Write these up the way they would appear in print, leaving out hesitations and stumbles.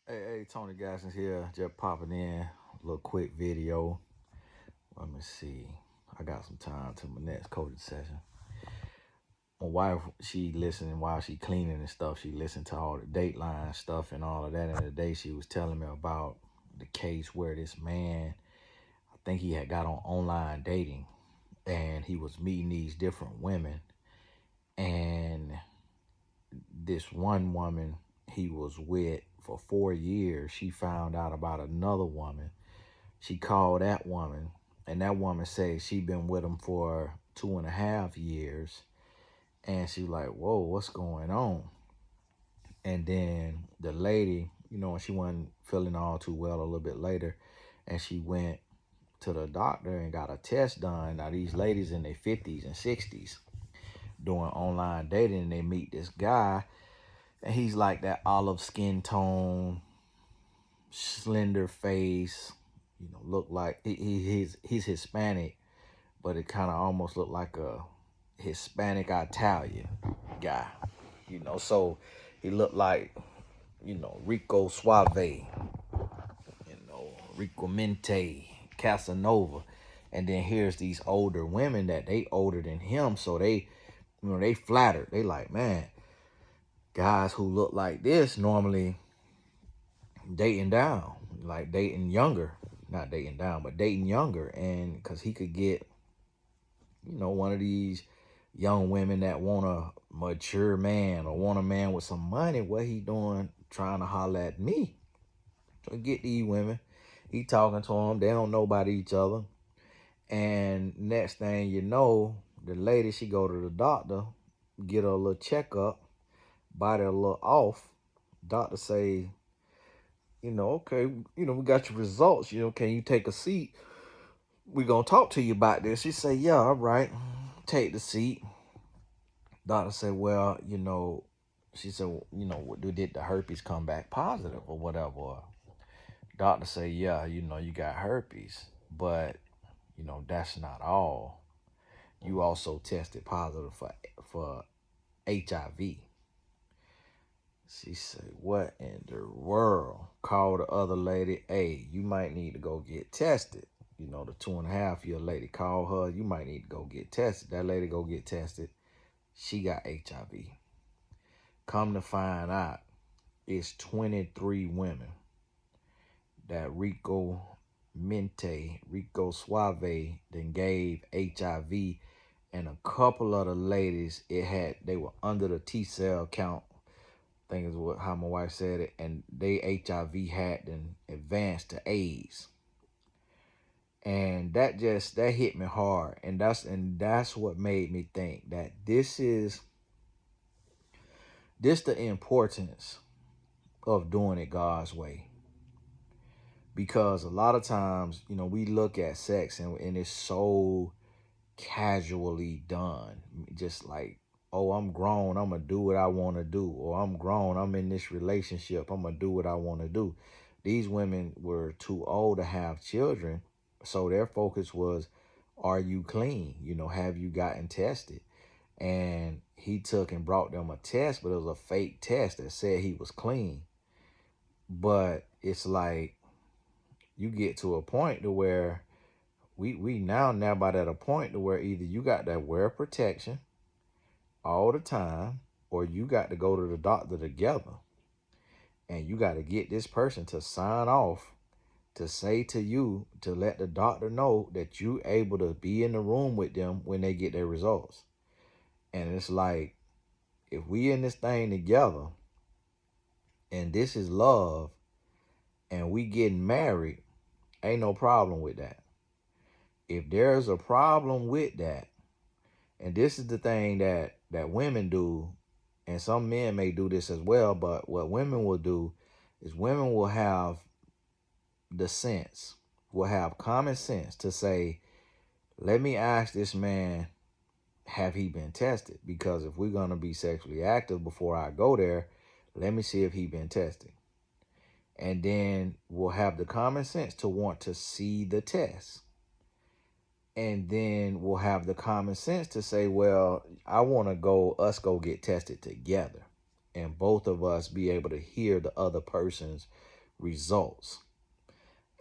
Hey, Tony Gassins here, just popping in. A little quick video. Let me see. I got some time to my next coaching session. My wife, she listening while she cleaning and stuff. She listened to all the Dateline stuff and all of that. And the day she was telling me about the case where this man, I think he had got on online dating, and he was meeting these different women. And this one woman he was with for 4 years, she found out about another woman. She called that woman, and that woman said she been with him for 2.5 years. And she like, whoa, what's going on? And then the lady, she wasn't feeling all too well a little bit later, and she went to the doctor and got a test done. Now these ladies in their 50s and 60s doing online dating, and they meet this guy, and he's like that olive skin tone, slender face, look like he's Hispanic, but it kind of almost looked like a Hispanic Italian guy, so he looked like, Rico Suave, Rico Mente, Casanova. And then here's these older women that they older than him, so they flattered. They like, man, guys who look like this normally dating down, like dating younger, not dating down, but dating younger. And because he could get, one of these young women that want a mature man or want a man with some money, what he doing trying to holler at me? So get these women. He talking to them. They don't know about each other. And next thing you know, the lady, she go to the doctor, get her a little checkup, bite her a little off. Doctor say, okay, we got your results. Can you take a seat? We gonna talk to you about this. She say, yeah, all right. Take the seat. Doctor said, well, she said, did the herpes come back positive or whatever? Doctor say, yeah, you got herpes, but that's not all. You also tested positive for HIV. She said, what in the world? Call the other lady. Hey, you might need to go get tested. The 2.5 year lady, call her. You might need to go get tested. That lady go get tested. She got HIV. Come to find out, it's 23 women that Rico Mente, Rico Suave, then gave HIV, and a couple of the ladies, they were under the T cell count. I think is how my wife said it, and they HIV had then advanced to AIDS. And that hit me hard, and that's what made me think that this the importance of doing it God's way. Because a lot of times, we look at sex and it's so casually done. Just like, oh, I'm grown, I'm going to do what I want to do. Or I'm grown, I'm in this relationship, I'm going to do what I want to do. These women were too old to have children. So their focus was, are you clean? Have you gotten tested? And he took and brought them a test, but it was a fake test that said he was clean. But it's like, you get to a point to where we now about at a point to where either you got to wear protection all the time, or you got to go to the doctor together, and you got to get this person to sign off to say to you, to let the doctor know that you able to be in the room with them when they get their results. And it's like, if we in this thing together and this is love and we getting married, ain't no problem with that. If there's a problem with that, and this is the thing that women do, and some men may do this as well, but what women will do is women will have the sense, will have common sense to say, let me ask this man, have he been tested? Because if we're going to be sexually active before I go there, let me see if he been tested. And then we'll have the common sense to want to see the test. And then we'll have the common sense to say, well, I want to go get tested together. And both of us be able to hear the other person's results.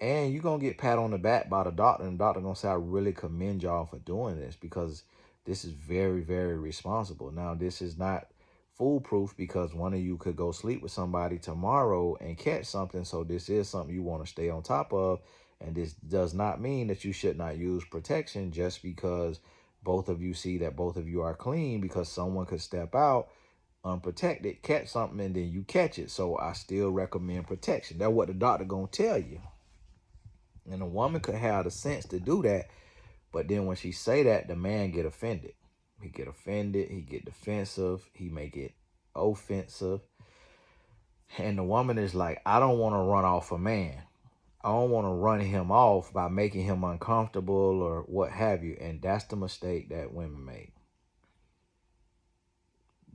And you're going to get pat on the back by the doctor, and the doctor going to say, I really commend y'all for doing this because this is very, very responsible. Now, this is not foolproof because one of you could go sleep with somebody tomorrow and catch something. So this is something you want to stay on top of. And this does not mean that you should not use protection just because both of you see that both of you are clean, because someone could step out unprotected, catch something, and then you catch it. So I still recommend protection. That's what the doctor going to tell you. And a woman could have the sense to do that, but then when she say that, the man get offended. He get offended, he get defensive, he may get offensive. And the woman is like, I don't want to run off a man. I don't want to run him off by making him uncomfortable or what have you. And that's the mistake that women make.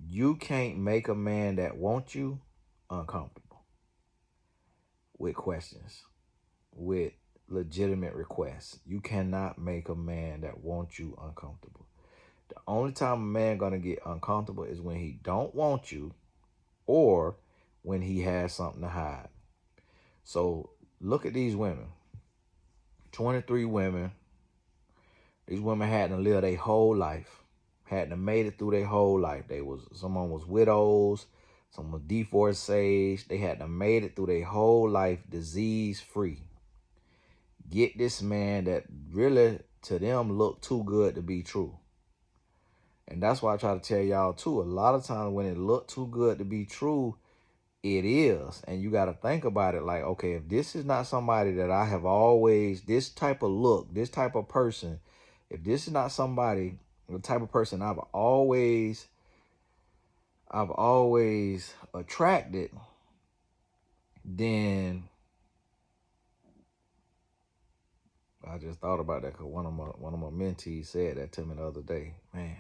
You can't make a man that wants you uncomfortable with questions, with legitimate requests. You cannot make a man that wants you uncomfortable. The only time a man gonna get uncomfortable is when he don't want you or when he has something to hide. So look at these women. 23 women. These women hadn't lived their whole life. Hadn't made it through their whole life. Someone was widows, some was divorcees. They hadn't made it through their whole life disease free. Get this man that really to them looked too good to be true. And that's why I try to tell y'all too, a lot of times when it looked too good to be true, it is. And you got to think about it like, okay, if this is not somebody that I have always, this type of look, this type of person, if this is not somebody, the type of person I've always attracted, then I just thought about that because one of my mentees said that to me the other day. Man,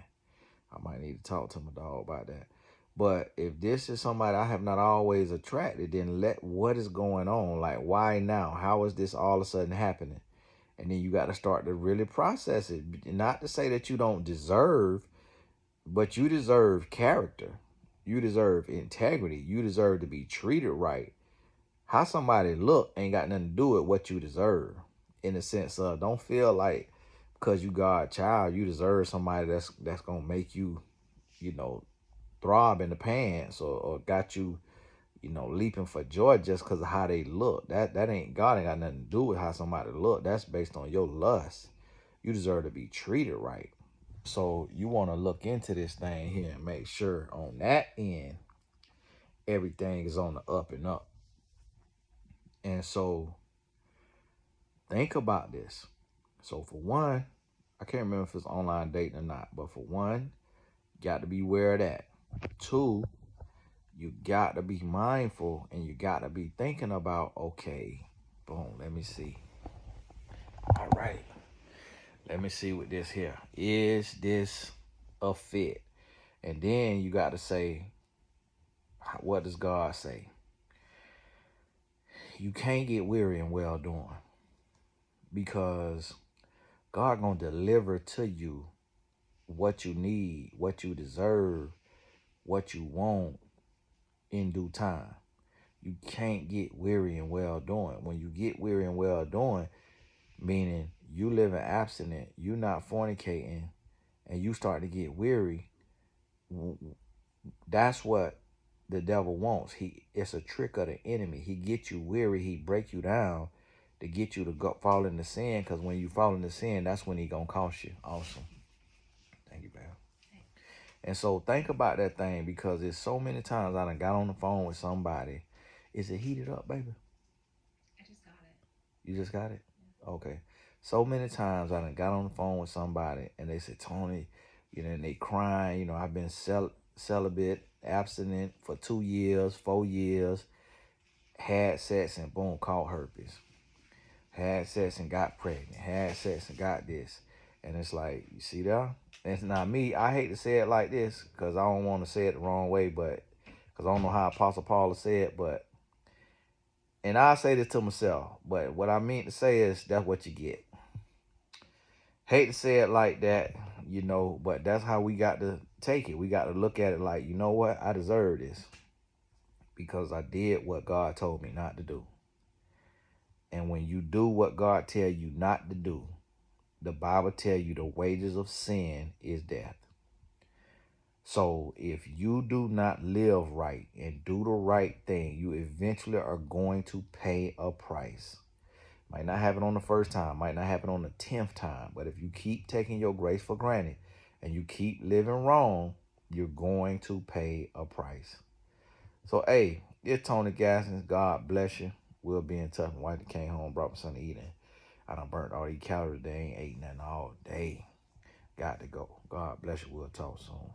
I might need to talk to my dog about that. But if this is somebody I have not always attracted, then what is going on? Like, why now? How is this all of a sudden happening? And then you got to start to really process it. Not to say that you don't deserve, but you deserve character. You deserve integrity. You deserve to be treated right. How somebody look ain't got nothing to do with what you deserve. In the sense of, don't feel like because you God's child, you deserve somebody that's gonna make you, throb in the pants or got you, leaping for joy just because of how they look. That ain't, God ain't got nothing to do with how somebody look. That's based on your lust. You deserve to be treated right. So you want to look into this thing here and make sure on that end, everything is on the up and up. And so think about this. So for one, I can't remember if it's online dating or not, but for one, you got to be aware of that. Two, you got to be mindful and you got to be thinking about, okay, boom, let me see. All right. Let me see with this here. Is this a fit? And then you got to say, what does God say? You can't get weary in well doing, because God gonna deliver to you what you need, what you deserve, what you want in due time. You can't get weary in well doing. When you get weary in well doing, meaning you living abstinent, you not fornicating, and you start to get weary, that's what the devil wants. It's a trick of the enemy. He gets you weary, he break you down to get you to go fall into sin, because when you fall into sin, that's when he gonna cost you. Awesome. Thank you, babe. And so think about that thing, because there's so many times I done got on the phone with somebody. Is it heated up, baby? I just got it. You just got it? Yeah. Okay. So many times I done got on the phone with somebody and they said, Tony, and they crying, I've been celibate, abstinent for 2 years, 4 years, had sex and boom, caught herpes. Had sex and got pregnant. Had sex and got this. And it's like, you see that? It's not me. I hate to say it like this because I don't want to say it the wrong way, but because I don't know how Apostle Paul said, but, and I say this to myself, but what I mean to say is that's what you get. Hate to say it like that, but that's how we got to take it. We got to look at it like, you know what? I deserve this because I did what God told me not to do. And when you do what God tell you not to do, the Bible tell you the wages of sin is death. So if you do not live right and do the right thing, you eventually are going to pay a price. Might not happen on the first time, might not happen on the 10th time, but if you keep taking your grace for granted and you keep living wrong, you're going to pay a price. So, hey, it's Tony Gaskins. God bless you. We'll be in touch. My wife came home, brought me something to eat, and I done burnt all these calories. They ain't ate nothing all day. Got to go. God bless you. We'll talk soon.